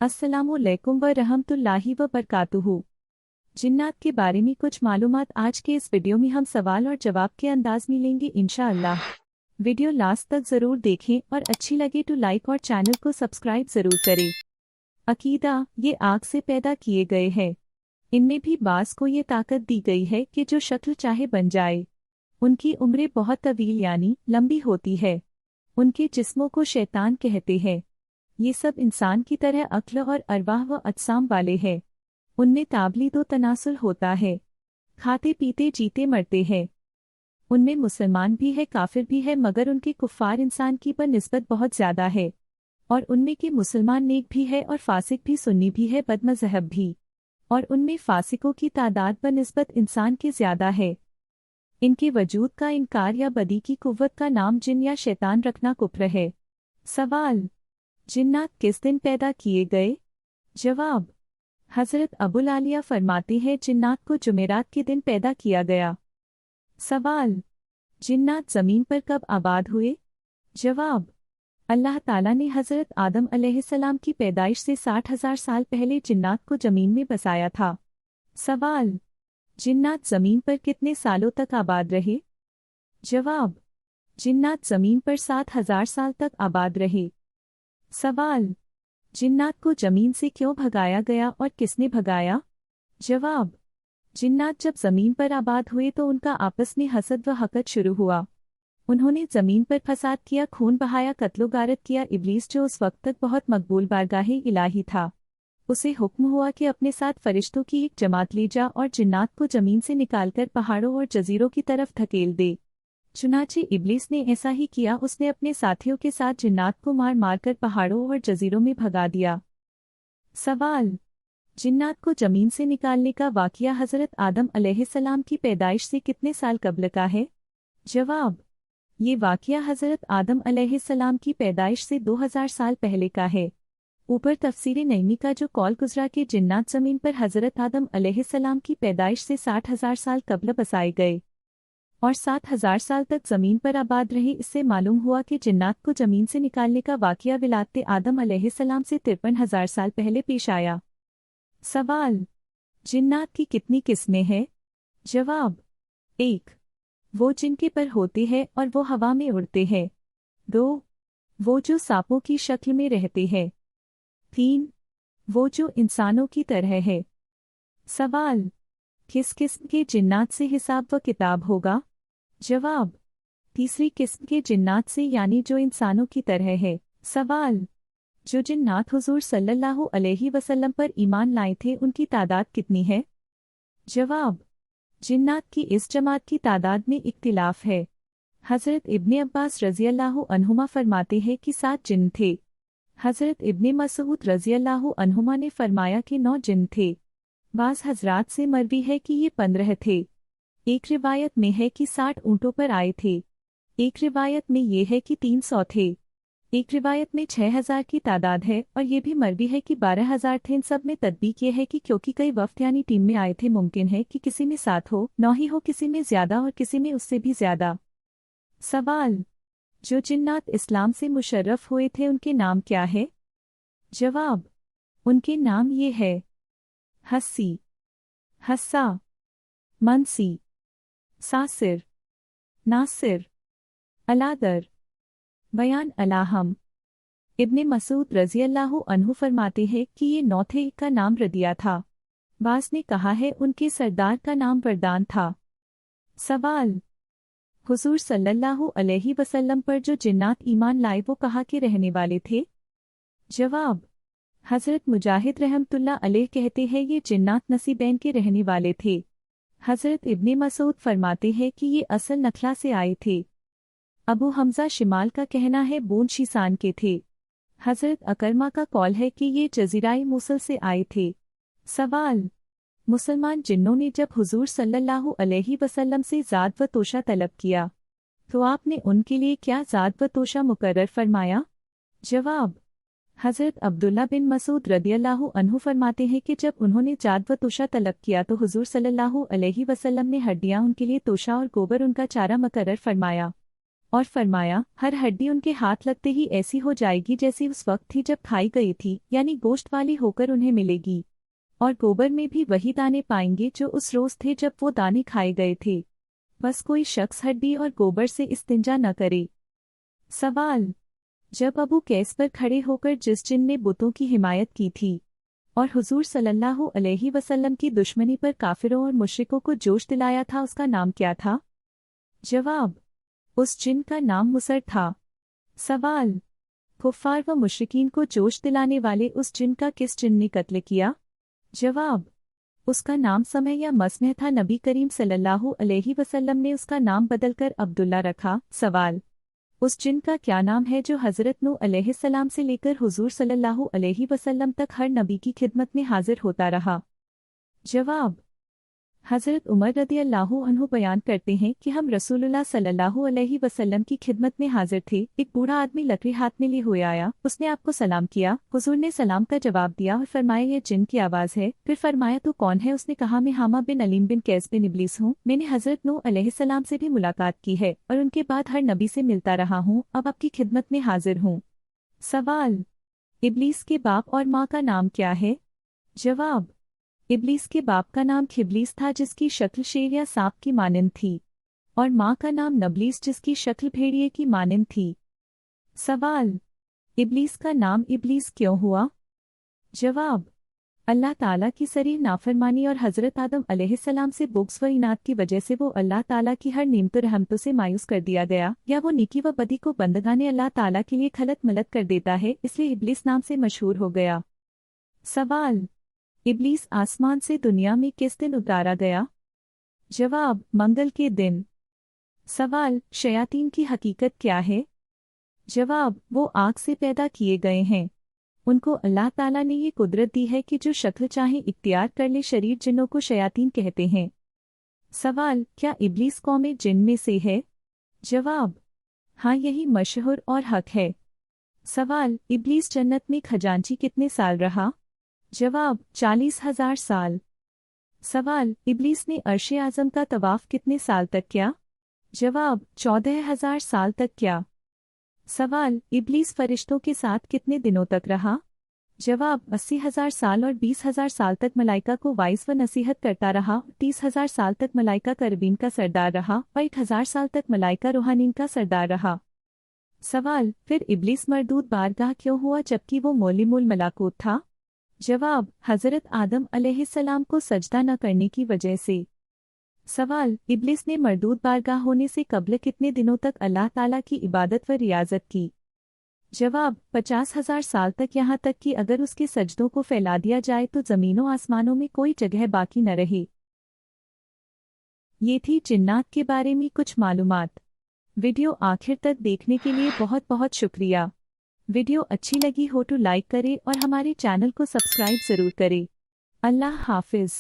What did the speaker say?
अस्सलामुअलैकुम व रहमतुल्लाहि व बरकातुहू। जिन्नात के बारे में कुछ मालूमात आज के इस वीडियो में हम सवाल और जवाब के अंदाज में लेंगे इंशाअल्लाह। वीडियो लास्ट तक ज़रूर देखें और अच्छी लगे तो लाइक और चैनल को सब्सक्राइब ज़रूर करें। अकीदा, ये आग से पैदा किए गए हैं। इनमें भी बास को ये ताकत दी गई है कि जो शक्ल चाहे बन जाए। उनकी उम्रें बहुत तवील यानी लंबी होती है। उनके जिस्मों को शैतान कहते हैं। ये सब इंसान की तरह अक्ल और अरवाह व अजसाम वाले हैं। उनमें ताबलीद व तनासुल होता है। खाते पीते जीते मरते हैं। उनमें मुसलमान भी है काफिर भी है, मगर उनके कुफ्फार इंसान की पर निस्बत बहुत ज़्यादा है। और उनमें के मुसलमान नेक भी है और फासिक भी, सुन्नी भी है, बदमज़हब भी। और उनमें फासिकों की तादाद ब निस्बत इंसान के ज़्यादा है। इनके वजूद का इनकार या बदी की कुव्वत का नाम जिन या शैतान रखना कुफ्र है। सवाल: जिन्नात किस दिन पैदा किए गए? जवाब: हज़रत अबुल आलिया फरमाते हैं जिन्नात को जुमेरात के दिन पैदा किया गया। सवाल: जिन्नात ज़मीन पर कब आबाद हुए? जवाब: अल्लाह ताला ने हज़रत आदम अलैहिस्सलाम की पैदाइश से 60,000 साल पहले जिन्नात को ज़मीन में बसाया था। सवाल: जिन्नात ज़मीन पर कितने सालों तक आबाद रहे? जवाब: जिन्नात ज़मीन पर 7,000 साल तक आबाद रहे। सवाल: जिन्नात को ज़मीन से क्यों भगाया गया और किसने भगाया? जवाब: जिन्नात जब ज़मीन पर आबाद हुए तो उनका आपस में हसद व हक़द शुरू हुआ। उन्होंने ज़मीन पर फसाद किया, खून बहाया, कत्लो गारत किया। इब्लीस जो उस वक्त तक बहुत मकबूल बारगाहे इलाही था, उसे हुक्म हुआ कि अपने साथ फरिश्तों की एक जमात ले जा और जिन्नात को ज़मीन से निकालकर पहाड़ों और जजीरों की तरफ धकेल दे। चुनाचे इब्लीस ने ऐसा ही किया। उसने अपने साथियों के साथ जिन्नात को मार मार कर पहाड़ों और जजीरों में भगा दिया। सवाल: जिन्नात को ज़मीन से निकालने का वाक़या हज़रत आदम अलैहिस्सलाम की पैदाइश से कितने साल कब्ल का है? जवाब: ये वाक़या हज़रत आदम अलैहिस्सलाम की पैदाइश से 2000 साल पहले का है। ऊपर तफसीर नईमी का जो कौल गुजरा कि जिन्नात ज़मीन पर हज़रत आदम अलैहिस्सलाम की पैदाइश से 60,000 साल कब्ल बसाए गए और 7,000 साल तक ज़मीन पर आबाद रहे, इससे मालूम हुआ कि जिन्नात को ज़मीन से निकालने का वाक़या विलादत आदम अलैहिस्सलाम से 53,000 साल पहले पेश आया। सवाल: जिन्नात की कितनी किस्में हैं? जवाब: 1. वो जिनके पर होते हैं और वो हवा में उड़ते हैं। 2. वो जो सांपों की शक्ल में रहते हैं। 3. वो जो इंसानों की तरह है। सवाल: किस किस्म के जिन्नात से हिसाब व किताब होगा? जवाब: तीसरी किस्म के जिन्नात से, यानी जो इंसानों की तरह है। सवाल: जो जिन्नात हुजूर सल्लल्लाहु अलैहि वसल्लम पर ईमान लाए थे उनकी तादाद कितनी है? जवाब: जिन्नात की इस जमात की तादाद में इख्तिलाफ है। हज़रत इब्ने अब्बास रज़ियल्लाहु अन्हुमा फरमाते हैं कि 7 जिन्न थे। हज़रत इब्ने मसूद रज़ियल्लाहु अन्हुमा ने फरमाया कि 9 जिन्न थे। बाज़ हज़रात से मरवी है कि ये 15 थे। एक रिवायत में है कि 60 ऊँटों पर आए थे। एक रिवायत में ये है कि 300 थे। एक रिवायत में 6,000 की तादाद है और ये भी मरवी है कि 12,000 थे। इन सब में तदबीक ये है कि क्योंकि कई वफ़द यानी टीम में आए थे, मुमकिन है कि किसी में 7 हो, 9 ही हो, किसी में ज़्यादा और किसी में उससे भी ज़्यादा। सवाल: जो जिन्नात इस्लाम से मुशर्रफ हुए थे उनके नाम क्या है? जवाब: उनके नाम ये है: हस्सी, हस्सा, मनसी, सासिर, नासिर, अलादर, बयान अलाहम। इब्ने मसूद रज़ियल्लाहु अन्हु फरमाते हैं कि ये 9 थे। एक का नाम रदिया था। बास ने कहा है उनके सरदार का नाम वरदान था। सवाल: हुजूर सल्लल्लाहु अलैहि वसल्लम पर जो जिन्नात ईमान लाए वो कहाँ के रहने वाले थे? जवाब: हज़रत मुजाहिद रहमतुल्लाह अलैह कहते हैं ये जिन्नात नसीबैन के रहने वाले थे। हज़रत इब्ने मसूद फरमाते हैं कि ये असल नखला से आए थे। अबू हमज़ा शिमाल का कहना है बून शीसान के थे। हज़रत अकरमा का कौल है कि ये जज़ीराए मूसल से आए थे। सवाल: मुसलमान जिन्नों ने जब हुजूर सल्लल्लाहु अलैहि वसल्लम से ज़ाद व तोशा तलब किया तो आपने उनके लिए क्या ज़ाद व तोशा मुकर्रर फरमाया? जवाब: हज़रत अब्दुल्ला बिन मसूद रदियल्लाहु अन्हु फरमाते हैं कि जब उन्होंने ज़ाद व तोशा तलब किया तो हुजूर सल्लल्लाहु अलैहि वसल्लम ने हड्डियाँ उनके लिए, तोशा और गोबर उनका चारा मुकर्रर फरमाया और फरमाया, हर हड्डी उनके हाथ लगते ही ऐसी हो जाएगी जैसी उस वक्त थी जब खाई गई थी, यानी गोश्त वाली होकर उन्हें मिलेगी। और गोबर में भी वही दाने पाएंगे जो उस रोज थे जब वो दाने खाए गए थे। बस कोई शख्स हड्डी और गोबर से इस्तिंजा न करे। सवाल: जब अबू कैस पर खड़े होकर जिस जिन ने बुतों की हिमायत की थी और हुजूर सल्लल्लाहु अलैहि वसल्लम की दुश्मनी पर काफिरों और मुशरिकों को जोश दिलाया था, उसका नाम क्या था? जवाब: उस जिन का नाम मुसर था। सवाल: कुफ्फार व मुशरिकीन को जोश दिलाने वाले उस जिन का किस जिन ने कत्ल किया? जवाब: उसका नाम समय या मसनह था। नबी करीम सल्लल्लाहु अलैहि वसल्लम ने उसका नाम बदलकर अब्दुल्ला रखा। सवाल: उस जिन का क्या नाम है जो हज़रत नूह अलैहिस्सलाम से लेकर हुजूर सल्लल्लाहु अलैहि वसल्लम तक हर नबी की खिदमत में हाजिर होता रहा? जवाब: हज़रत उमर रदियल्लाहु अन्हु बयान करते हैं कि हम रसूलुल्लाह सल्लल्लाहु अलैहि वसल्लम की खिदमत में हाजिर थे। एक बूढ़ा आदमी लकड़ी हाथ में लिए हुए आया। उसने आपको सलाम किया। हुजूर ने सलाम का जवाब दिया और फरमाया, यह जिन की आवाज़ है। फिर फरमाया, तो कौन है? उसने कहा, मैं हामा बिन अलीम बिन कैस बिन इब्लीस हूँ। मैंने हज़रत नूह अलैहिस्सलाम से भी मुलाकात की है और उनके बाद हर नबी से मिलता रहा हूँ। अब आपकी खिदमत में हाजिर हूँ। सवाल: इब्लीस के बाप और माँ का नाम क्या है? जवाब: इब्लीस के बाप का नाम खिबलीस था जिसकी शक्ल शेर या सांप की मानिंद थी, और माँ का नाम नबलीस जिसकी शक्ल भेड़िए की मानिंद थी। सवाल: इब्लीस का नाम इब्लीस क्यों हुआ? जवाब: अल्लाह ताला की सरीह नाफरमानी और हज़रत आदम अलैहिस्सलाम से बुग़्ज़ व इनाद की वजह से वो अल्लाह ताला की हर नेमत रहमतों से मायूस कर दिया गया, या वो नेकी व बदी को बंदगाने अल्लाह ताला के लिए खलत मलत कर देता है, इसलिए इब्लीस नाम से मशहूर हो गया। सवाल: इब्लीस आसमान से दुनिया में किस दिन उतारा गया? जवाब: मंगल के दिन। सवाल: शयातीन की हकीकत क्या है? जवाब: वो आग से पैदा किए गए हैं। उनको अल्लाह ताला ने ये कुदरत दी है कि जो शक्ल चाहे इख्तियार कर ले। शरीर जिन्नों को शयातीन कहते हैं। सवाल: क्या इब्लीस कौम जिन में से है? जवाब: हाँ, यही मशहूर और हक है। सवाल: इब्लीस जन्नत में खजांची कितने साल रहा? जवाब: 40,000 साल। सवाल: इब्लीस ने अर्श आज़म का तवाफ कितने साल तक किया? जवाब: 14,000 साल तक किया। सवाल: इब्लीस फरिश्तों के साथ कितने दिनों तक रहा? जवाब: 80,000 साल और 20,000 साल तक मलाइका को वाइस व नसीहत करता रहा। 30,000 साल तक मलाइका करबीन का सरदार रहा और 1,000 साल तक मलाइका रूहानीन का सरदार रहा। सवाल: फिर इब्लीस मरदूद बारगाह क्यों हुआ जबकि वो मौलिमुल मलाकूत था? जवाब: हज़रत आदम अलैहिस्सलाम को सजदा न करने की वजह से। सवाल: इब्लीस ने मरदूद बारगाह होने से कब्ल कितने दिनों तक अल्लाह ताला की इबादत व रियाजत की? जवाब: 50,000 साल तक, यहाँ तक कि अगर उसके सजदों को फैला दिया जाए तो ज़मीनों आसमानों में कोई जगह बाकी न रहे। ये थी जिन्नात के बारे में कुछ मालूमात। वीडियो आखिर तक देखने के लिए बहुत बहुत शुक्रिया। वीडियो अच्छी लगी हो तो लाइक करें और हमारे चैनल को सब्सक्राइब ज़रूर करें। अल्लाह हाफिज़।